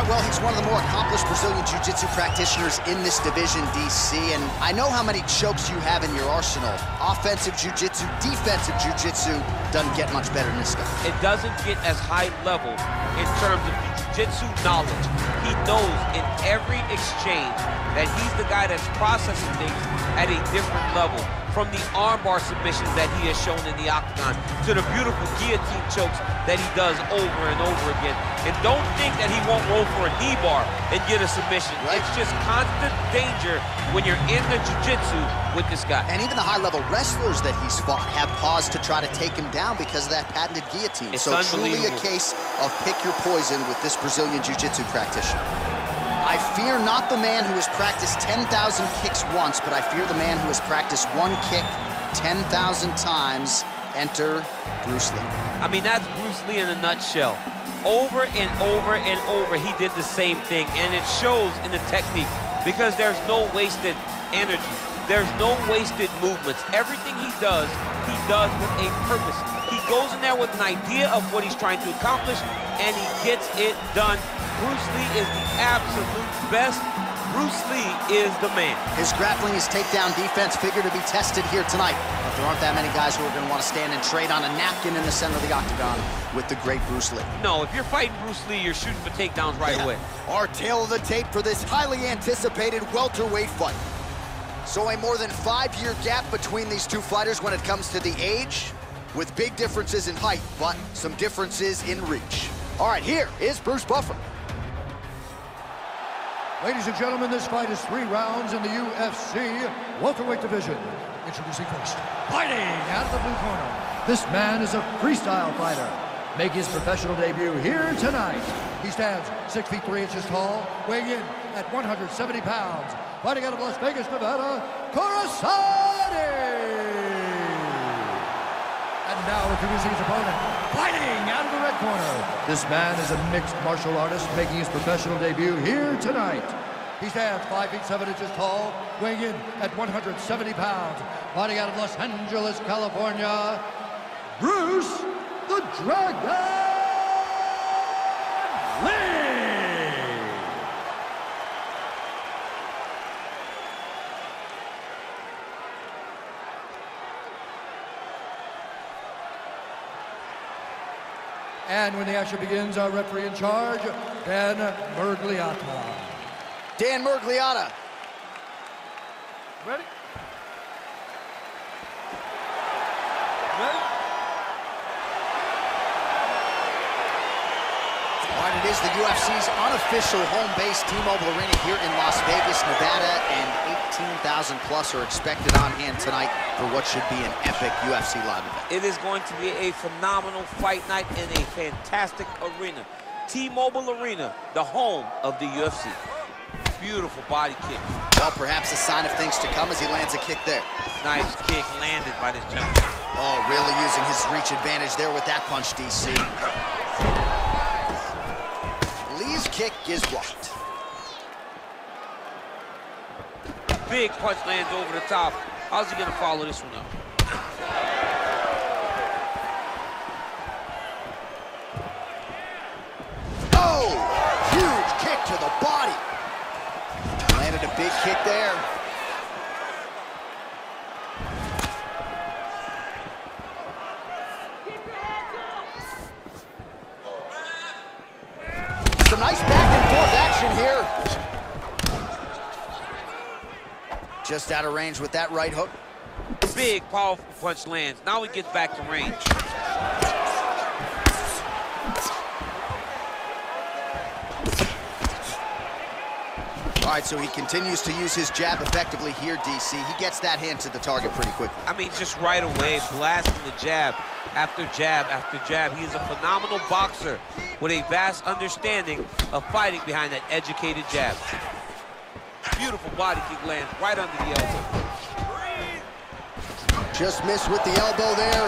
well, he's one of the more accomplished Brazilian Jiu-Jitsu practitioners in this division, DC, and I know how many chokes you have in your arsenal. Offensive Jiu-Jitsu, defensive Jiu-Jitsu, doesn't get much better than this guy. It doesn't get as high level in terms of Jiu-Jitsu knowledge. He knows in every exchange that he's the guy that's processing things at a different level. From the armbar submissions that he has shown in the octagon to the beautiful guillotine chokes that he does over and over again. And don't think that he won't roll for a knee bar and get a submission. Right. It's just constant danger when you're in the jiu-jitsu with this guy. And even the high-level wrestlers that he's fought have paused to try to take him down because of that patented guillotine. It's so truly a case of pick your poison with this Brazilian jiu-jitsu practitioner. I fear not the man who has practiced 10,000 kicks once, but I fear the man who has practiced one kick 10,000 times. Enter Bruce Lee. I mean, that's Bruce Lee in a nutshell. Over and over and over, he did the same thing, and it shows in the technique because there's no wasted energy. There's no wasted movements. Everything he does with a purpose. He goes in there with an idea of what he's trying to accomplish, and he gets it done. Bruce Lee is the absolute best. Bruce Lee is the man. His grappling, his takedown defense figure to be tested here tonight. But there aren't that many guys who are going to want to stand and trade on a napkin in the center of the octagon with the great Bruce Lee. No, if you're fighting Bruce Lee, you're shooting for takedowns right away. Our tale of the tape for this highly anticipated welterweight fight. So a more than 5-year gap between these two fighters when it comes to the age, with big differences in height, but some differences in reach. All right, here is Bruce Buffer. Ladies and gentlemen, this fight is 3 rounds in the UFC welterweight division. Introducing first, fighting out of the blue corner. This man is a freestyle fighter, making his professional debut here tonight. He stands 6 feet 3 inches tall, weighing in at 170 pounds. Fighting out of Las Vegas, Nevada, Coruscant. And now introducing his opponent, fighting out of the red corner. This man is a mixed martial artist making his professional debut here tonight. He stands 5 feet 7 inches tall, weighing in at 170 pounds. Fighting out of Los Angeles, California, Bruce the Dragon Lee. And when the action begins, our referee in charge, Dan Murgliata. Dan Murgliata. Ready? Ready? All right, it is the UFC's unofficial home base, T-Mobile Arena here in Las Vegas, Nevada, and 18,000 plus are expected on hand tonight for what should be an epic UFC live event. It is going to be a phenomenal fight night in a fantastic arena. T-Mobile Arena, the home of the UFC. Beautiful body kick. Well, perhaps a sign of things to come as he lands a kick there. Nice kick landed by this gentleman. Oh, really using his reach advantage there with that punch, DC. Lee's kick is blocked. Big punch lands over the top. How's he gonna follow this one up? Oh, huge kick to the body. Landed a big kick there. Some nice back and forth action here. Just out of range with that right hook. Big, powerful punch lands. Now he gets back to range. All right, so he continues to use his jab effectively here, DC. He gets that hand to the target pretty quickly. I mean, just right away, blasting the jab after jab after jab. He is a phenomenal boxer with a vast understanding of fighting behind that educated jab. Beautiful body kick lands right under the elbow. Just missed with the elbow there.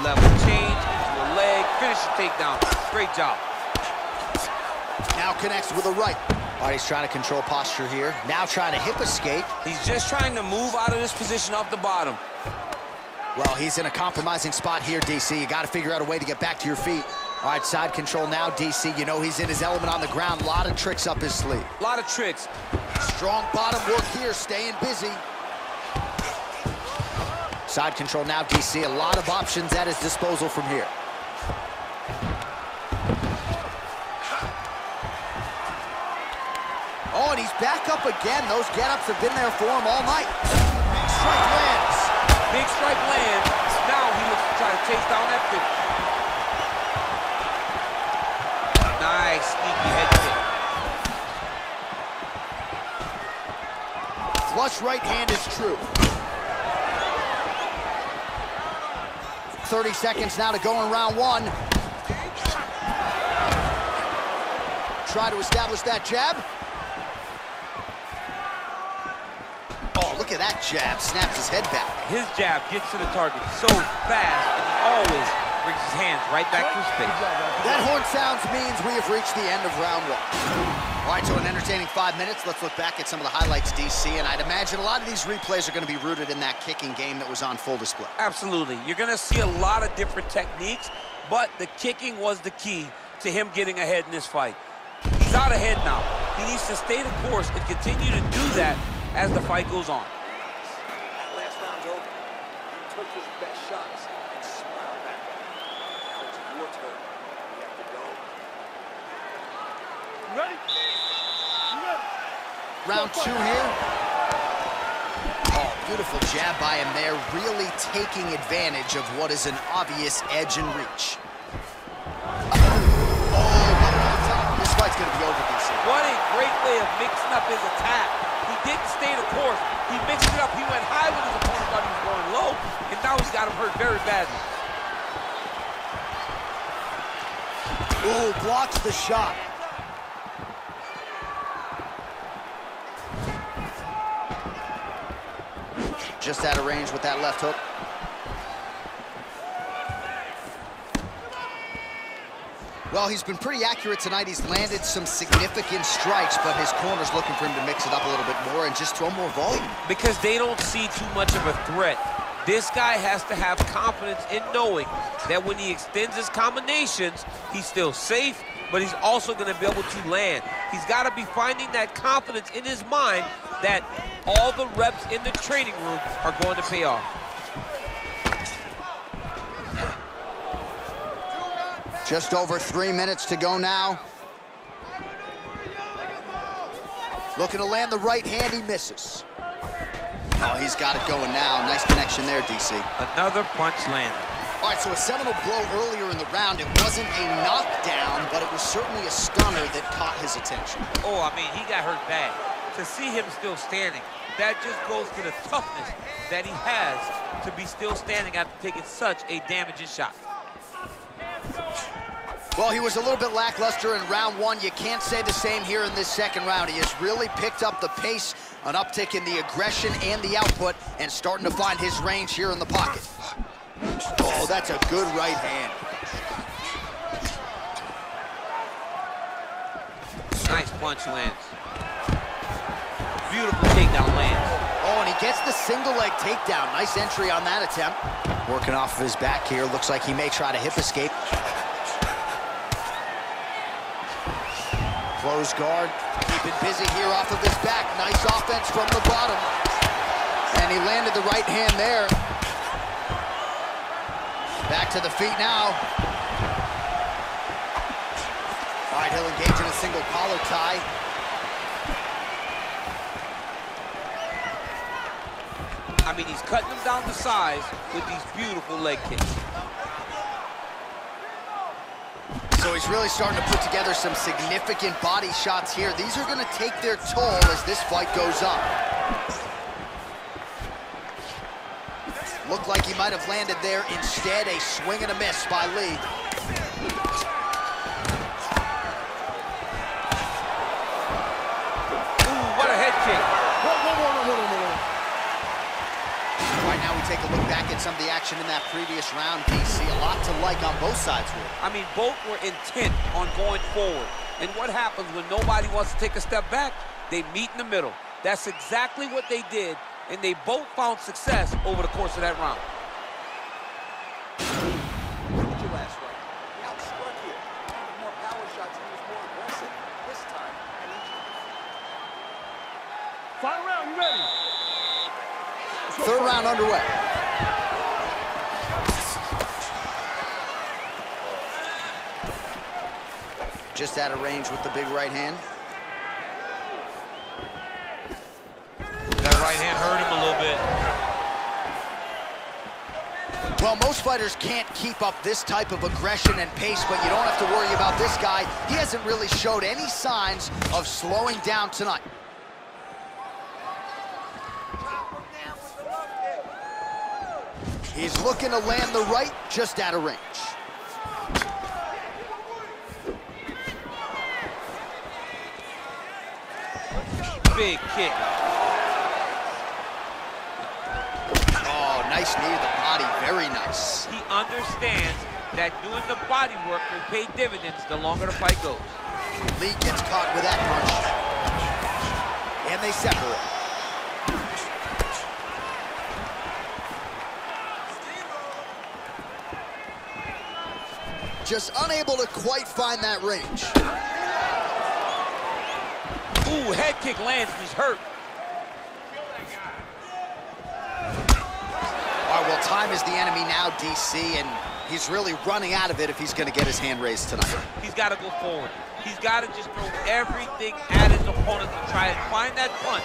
Level change into a leg, finish the takedown. Great job. Now connects with a right. All right, he's trying to control posture here. Now trying to hip escape. He's just trying to move out of this position off the bottom. Well, he's in a compromising spot here, DC. You got to figure out a way to get back to your feet. All right, side control now, DC. You know he's in his element on the ground. A lot of tricks up his sleeve. A lot of tricks. Strong bottom work here, staying busy. Side control now, DC. A lot of options at his disposal from here. Oh, and he's back up again. Those get-ups have been there for him all night. Big strike lands. Big strike lands. Now he looks to try to chase down that finish. Nice, sneaky head kick. Flush right hand is true. 30 seconds now to go in round one. Try to establish that jab. Oh, look at that jab. Snaps his head back. His jab gets to the target so fast, and he always brings his hands right back to his face. That horn sounds means we have reached the end of round one. All right, so an entertaining 5 minutes. Let's look back at some of the highlights, DC, and I'd imagine a lot of these replays are going to be rooted in that kicking game that was on full display. Absolutely. You're going to see a lot of different techniques, but the kicking was the key to him getting ahead in this fight. He's out ahead now. He needs to stay the course and continue to do that as the fight goes on. That last round's over. You took his best shots and smiled back. Now it's your turn. You have to go. Ready? Round two here. Oh, beautiful jab by him there, really taking advantage of what is an obvious edge and reach. Oh, what an attack. This fight's going to be over, DC. What a great way of mixing up his attack. He didn't stay the course. He mixed it up. He went high when his opponent thought he was going low, and now he's got him hurt very badly. Ooh, blocks the shot. Just out of range with that left hook. Well, he's been pretty accurate tonight. He's landed some significant strikes, but his corner's looking for him to mix it up a little bit more and just throw more volume. Because they don't see too much of a threat. This guy has to have confidence in knowing that when he extends his combinations, he's still safe, but he's also going to be able to land. He's got to be finding that confidence in his mind that all the reps in the training room are going to pay off. Just over 3 minutes to go now. Looking to land the right hand, he misses. Oh, he's got it going now. Nice connection there, DC. Another punch landed. All right, so a seminal blow earlier in the round. It wasn't a knockdown, but it was certainly a stunner that caught his attention. Oh, I mean, he got hurt bad. To see him still standing, that just goes to the toughness that he has to be still standing after taking such a damaging shot. Well, he was a little bit lackluster in round one. You can't say the same here in this second round. He has really picked up the pace, an uptick in the aggression and the output, and starting to find his range here in the pocket. Oh, that's a good right hand. Nice punch lands. Beautiful takedown lands. Oh, and he gets the single leg takedown. Nice entry on that attempt. Working off of his back here. Looks like he may try to hip escape. Close guard. Keeping busy here off of his back. Nice offense from the bottom. And he landed the right hand there. Back to the feet now. All right, he'll engage in a single collar tie. I mean, he's cutting them down to size with these beautiful leg kicks. So he's really starting to put together some significant body shots here. These are going to take their toll as this fight goes on. Looked like he might have landed there. Instead, a swing and a miss by Lee. Ooh, what a head kick. Right now, we take a look back at some of the action in that previous round, DC. A lot to like on both sides here. I mean, both were intent on going forward. And what happens when nobody wants to take a step back? They meet in the middle. That's exactly what they did, and they both found success over the course of that round. Look at your last fight. You outstruck here. Final round, you ready? Third round underway. Just out of range with the big right hand. That right hand hurt him a little bit. Well, most fighters can't keep up this type of aggression and pace, but you don't have to worry about this guy. He hasn't really showed any signs of slowing down tonight. He's looking to land the right, just out of range. Big kick. Oh, nice knee to the body, very nice. He understands that doing the body work will pay dividends the longer the fight goes. Lee gets caught with that punch. And they separate. Just unable to quite find that range. Ooh, head kick lands, he's hurt. All right, well, time is the enemy now, DC, and he's really running out of it if he's going to get his hand raised tonight. He's got to go forward. He's got to just throw everything at his opponent to try and find that punch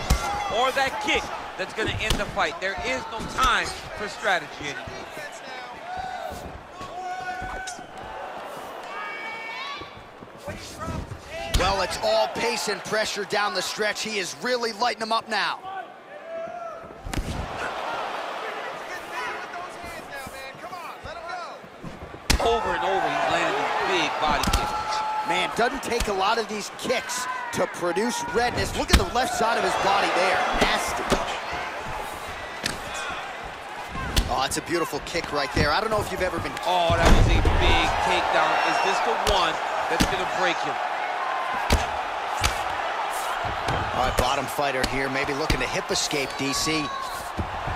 or that kick that's going to end the fight. There is no time for strategy anymore. Well, it's all pace and pressure down the stretch. He is really lighting him up now. Over and over, he's landing these big body kicks. Man, doesn't take a lot of these kicks to produce redness. Look at the left side of his body there. Nasty. Oh, that's a beautiful kick right there. I don't know if you've ever been... Oh, that was a big takedown. Is this the one that's going to break him? All right, bottom fighter here, maybe looking to hip escape, DC.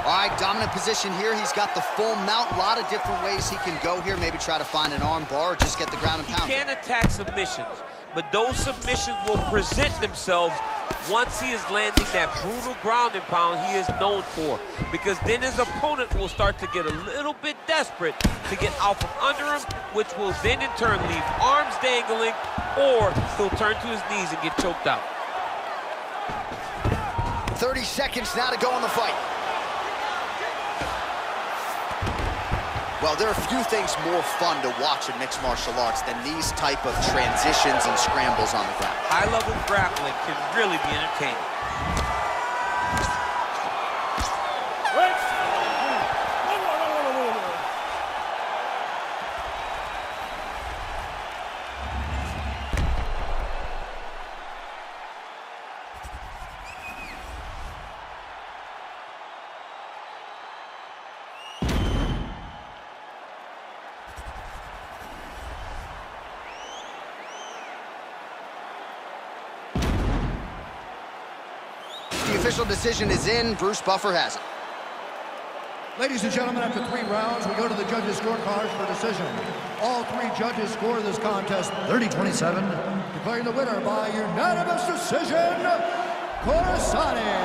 All right, dominant position here. He's got the full mount. A lot of different ways he can go here. Maybe try to find an arm bar or just get the ground and pound. He can attack submissions, but those submissions will present themselves once he is landing that brutal ground and pound he is known for, because then his opponent will start to get a little bit desperate to get out from under him, which will then in turn leave arms dangling, or he'll turn to his knees and get choked out. 30 seconds now to go in the fight. Well, there are few things more fun to watch in mixed martial arts than these type of transitions and scrambles on the ground. High-level grappling can really be entertaining. The official decision is in. Bruce Buffer has it. Ladies and gentlemen, after 3 rounds, we go to the judges' scorecards for decision. All 3 judges score this contest 30-27, declaring the winner by unanimous decision, Corsani.